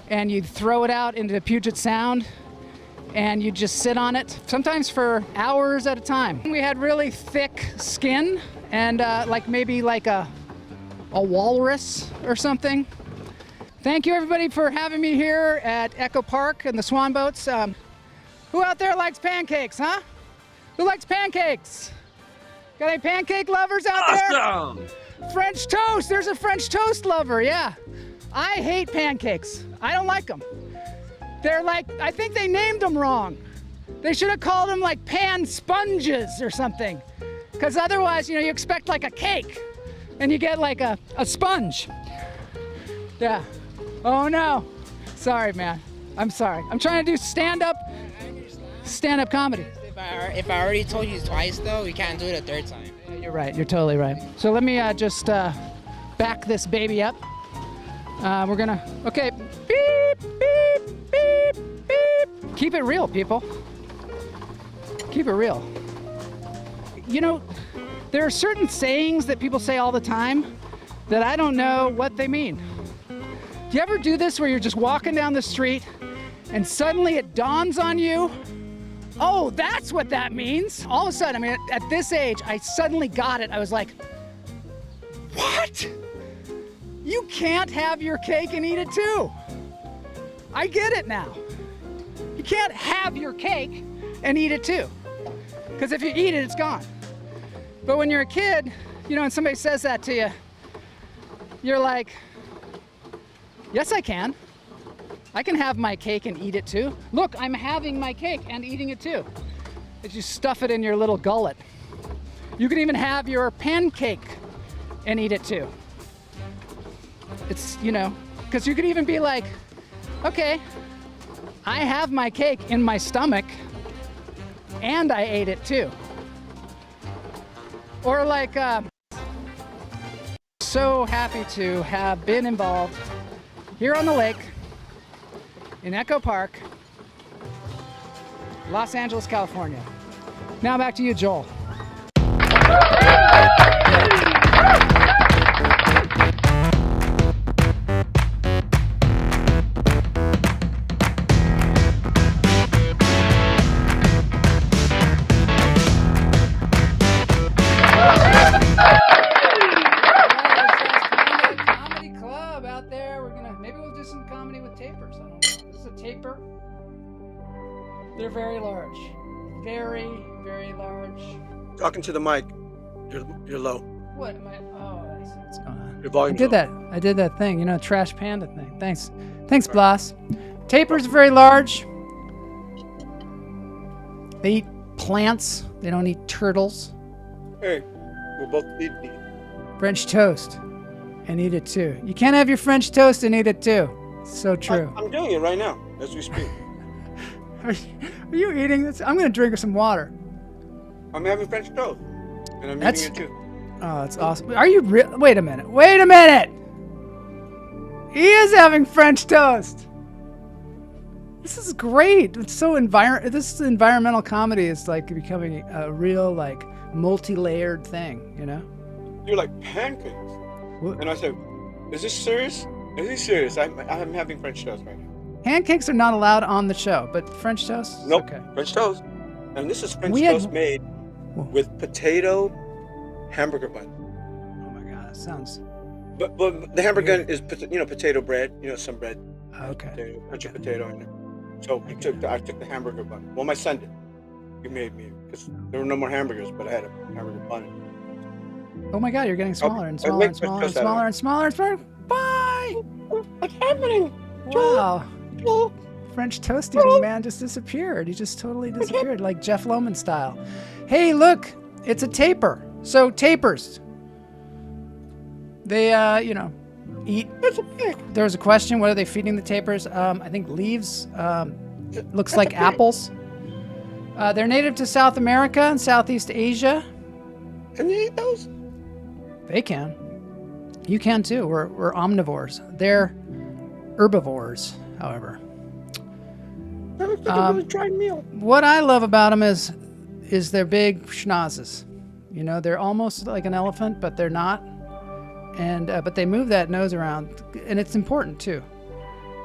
and you'd throw it out into Puget Sound and you'd just sit on it, sometimes for hours at a time. We had really thick skin and maybe a walrus or something. Thank you everybody for having me here at Echo Park and the swan boats. Who out there likes pancakes, huh? Who likes pancakes? Got any pancake lovers out there? French toast, there's a French toast lover, yeah. I hate pancakes, I don't like them. They're I think they named them wrong. They should have called them pan sponges or something. Because otherwise, you expect a cake and you get a sponge. Yeah, oh no. Sorry, man, I'm sorry. I'm trying to do stand-up comedy. If I already told you twice, though, we can't do it a third time. Yeah, you're right. You're totally right. So let me just back this baby up. We're gonna. Okay. Beep, beep, beep, beep. Keep it real, people. Keep it real. There are certain sayings that people say all the time that I don't know what they mean. Do you ever do this where you're just walking down the street and suddenly it dawns on you? Oh, that's what that means. All of a sudden, at this age, I suddenly got it. I was like, what? You can't have your cake and eat it too. I get it now. You can't have your cake and eat it too. Because if you eat it, it's gone. But when you're a kid, and somebody says that to you, you're like, yes, I can. I can have my cake and eat it too. Look, I'm having my cake and eating it too. As you stuff it in your little gullet. You can even have your pancake and eat it too. It's, because you could even be like, okay, I have my cake in my stomach and I ate it too. Or so happy to have been involved here on the lake in Echo Park, Los Angeles, California. Now back to you, Joel. Comedy club out there. Maybe we'll do some comedy with tapers. I don't know. This is a taper. They're very large. Very, very large. Talking to the mic. You're low. What am I? Oh, I see what's going on. Your volume. I did that thing, trash panda thing. Thanks, Blas. Tapers are very large. They eat plants. They don't eat turtles. Hey, we're both eating. French toast, and eat it too. You can't have your French toast and eat it too. It's so true. I'm doing it right now as we speak. Are you eating this? I'm gonna drink some water. I'm having French toast, and I'm eating it too. Oh, that's awesome. Are you real? Wait a minute. He is having French toast. This is great. It's so This environmental comedy is becoming a real multi-layered thing. You're like pancakes, What? and I said, "Is this serious? Is he serious? I'm having French toast right now." Pancakes are not allowed on the show, but French toast? Is Nope. Okay. French toast, and this is French toast made with potato hamburger bun. Oh my God, that sounds. But the hamburger is potato bread, some bread. Okay. Potato, bunch of potato in it. So I took the hamburger bun. Well, my son did. He made me because there were no more hamburgers, but I had a hamburger bun. Oh my God, you're getting smaller and smaller and smaller and smaller and smaller and smaller. Bye. What's happening? Wow. French toast eating man just disappeared. He just totally disappeared, like Jeff Lohman style. Hey, look, it's a taper. So tapirs. They, eat. That's a pig. There was a question, what are they feeding the tapirs? I think leaves. Looks like apples. They're native to South America and Southeast Asia. Can you eat those? They can. You can too. We're omnivores. They're herbivores, however. That looks like a really dried meal. What I love about them is their big schnozzes. You know, they're almost like an elephant, but they're not. And but they move that nose around, and it's important too,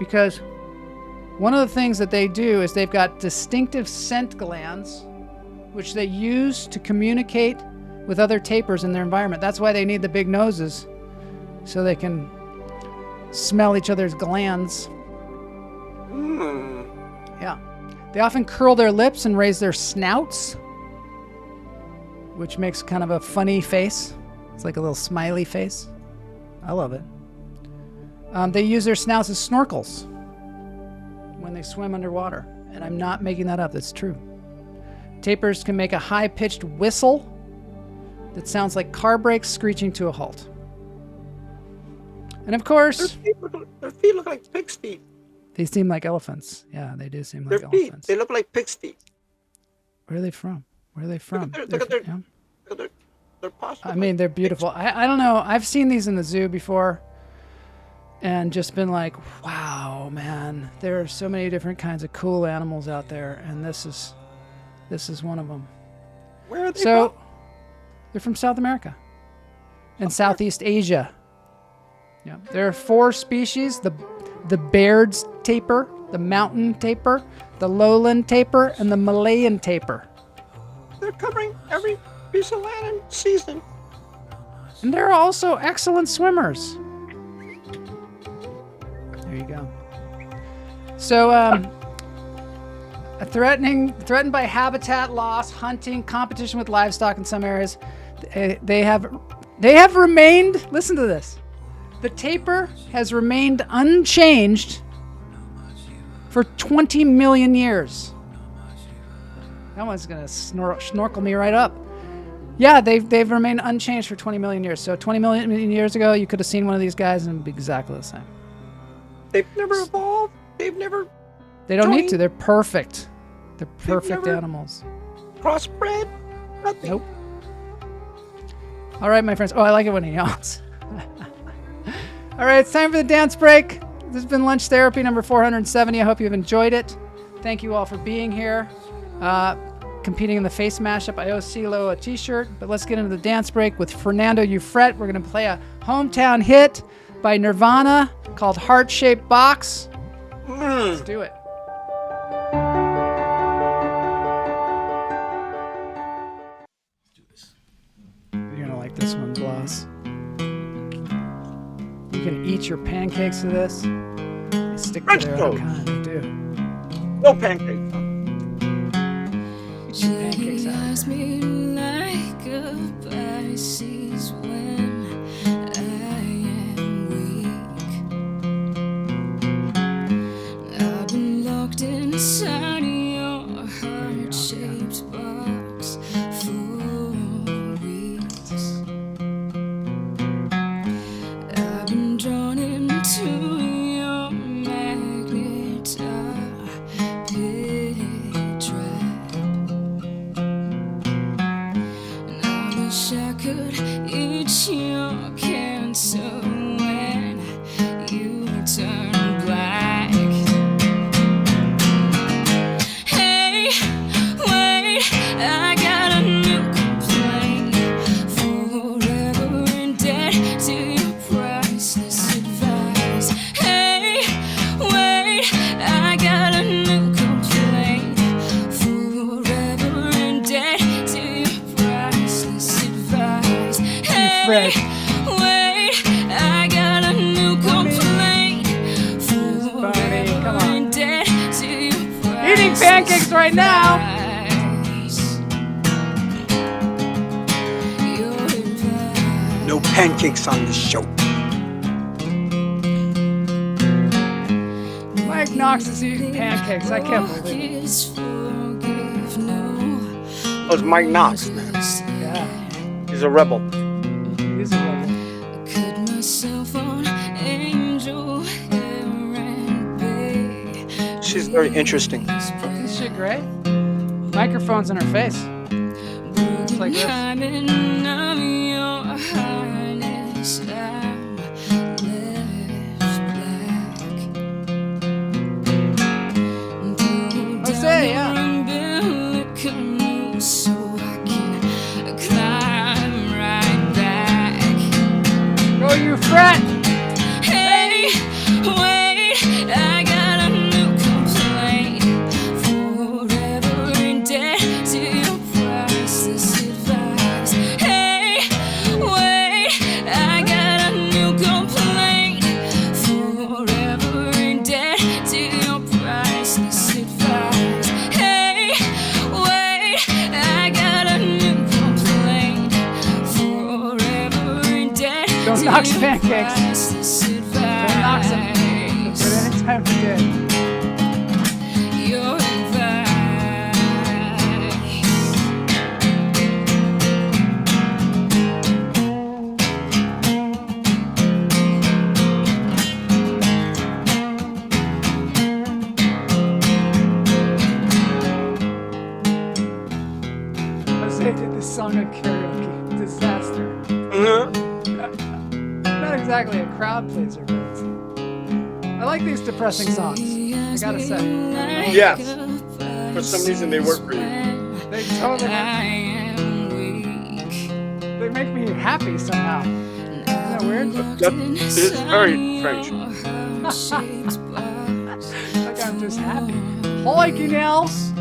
because one of the things that they do is they've got distinctive scent glands, which they use to communicate with other tapirs in their environment. That's why they need the big noses, so they can smell each other's glands. Yeah. They often curl their lips and raise their snouts, which makes kind of a funny face. It's like a little smiley face. I love it. They use their snouts as snorkels when they swim underwater. And I'm not making that up. That's true. Tapirs can make a high-pitched whistle that sounds like car brakes screeching to a halt. And of course, Their feet look like pig's feet. they seem like elephants. Yeah, they do seem Their like feet, elephants. they look like pig's feet. Where are they from? Where are they from? Look at their Yeah. posture. I mean, they're beautiful. I don't know. I've seen these in the zoo before and just been like, wow, man, there are so many different kinds of cool animals out there, and this is one of them. Where are they So from? they're from South America and Southeast Asia. Yeah, there are 4 species: the Baird's tapir, the mountain tapir, the lowland tapir, and the Malayan tapir. They're covering every piece of land in season. And they're also excellent swimmers. There you go. So, threatened by habitat loss, hunting, competition with livestock in some areas, they have remained. Listen to this. The tapir has remained unchanged for 20 million years. That one's gonna snorkel me right up. Yeah, they've remained unchanged for 20 million years. So 20 million years ago, you could have seen one of these guys and it'd be exactly the same. They've never evolved. They've never They don't need joined. to. They're perfect. They're perfect never- animals. crossbred. Nothing. Nope. All right, my friends. Oh, I like it when he yawns. All right, it's time for the dance break. This has been Lunch Therapy number 470. I hope you've enjoyed it. Thank you all for being here. Competing in the face mashup. I owe CeeLo a t-shirt, but let's get into the dance break with Fernando Ufret. We're going to play a hometown hit by Nirvana called Heart Shaped Box. Let's do it. You're going to like this one, Blas. You can eat your pancakes to this. They stick to French their own toast. kind. They do. No pancakes. Eat your pancakes out. Ask me like a Pisces when I am weak. I've been locked inside your heart-shaped box for weeks. I've been drawn into your magnet. I could eat your cancer when you turn black. Hey, wait, I got a new complaint. Forever in debt to your priceless advice. Hey, wait, I got a new complaint. Forever in debt to your priceless advice. Hey, Fred. wait, I got a new complaint. buddy, come Forever on. in debt to your Eating pancakes right now. No pancakes on this show. Mike Knox is eating pancakes. I can't believe it. Oh, it's Mike Knox, man. Yeah. He's He's a rebel. He's a rebel. Cut myself on angel hair and bay. She's very interesting. Isn't she great? Microphone's in her face. It's like this. Climbing of your highness, I'm left black. Jose, yeah. So I can climb right back. Go, you fret! Hey, wait, I got a new complaint. Forever in debt to your priceless advice. Hey, wait, I got a new complaint. Forever in debt to your priceless advice. Hey, wait, I got a new complaint. Forever in debt. Don't knock some pancakes. Don't knock some. But anytime we did. Your advice. Jose did this song on karaoke. Disaster. Not exactly a crowd pleaser, but I like these depressing songs. I gotta say. Yes. For some reason, they work for you. They totally I am weak. they make me happy somehow. Isn't that weird? That is very strange. Like I'm just happy. Holy Nels!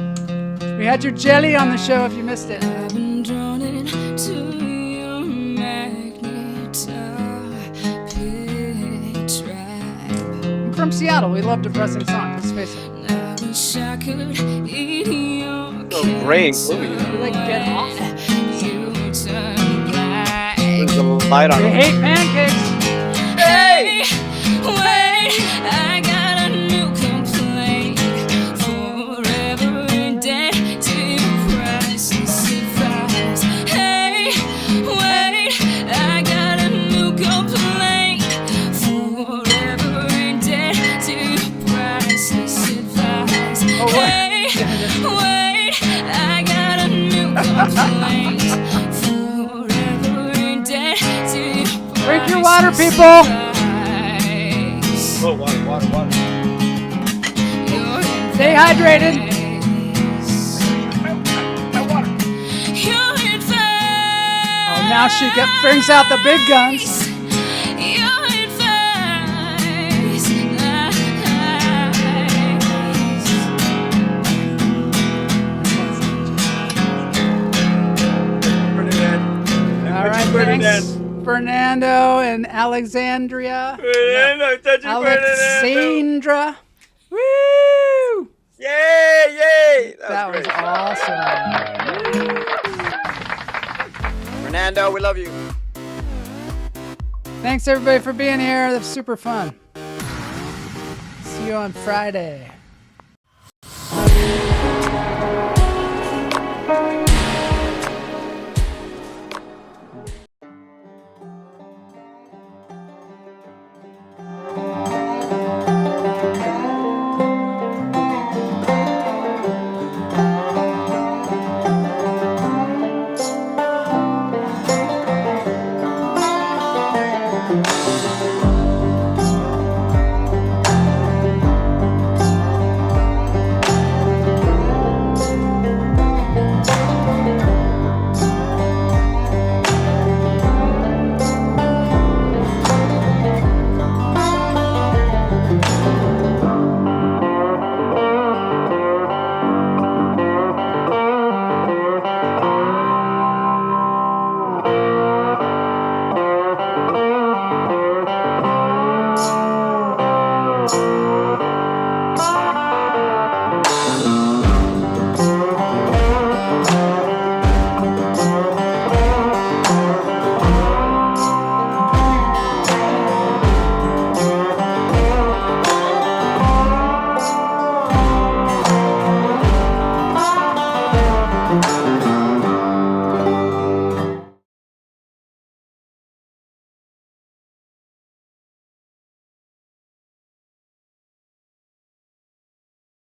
We had your jelly on the show if you missed it. I've been drawn into your magnet trap. I'm from Seattle. We love depressing songs. Let's face it. I wish I could eat your So gray and gloomy. We like get off. You turn black. There's a light on We it. hate pancakes. Hey, wait, I got a new complaint. Forever in debt to your priceless advice. Hey, wait, I got a new complaint. Forever in debt to your priceless advice. Oh, what? Hey, wait, I got a new complaint. Forever in debt to your Drink your water, people. Oh, water. Stay hydrated. Oh, now she brings out the big guns. All right, thanks, Fernando and Alexandria. Alexandra. Woo! Yay! That was great. awesome. Fernando, we love you. Thanks everybody for being here. That's super fun. See you on Friday.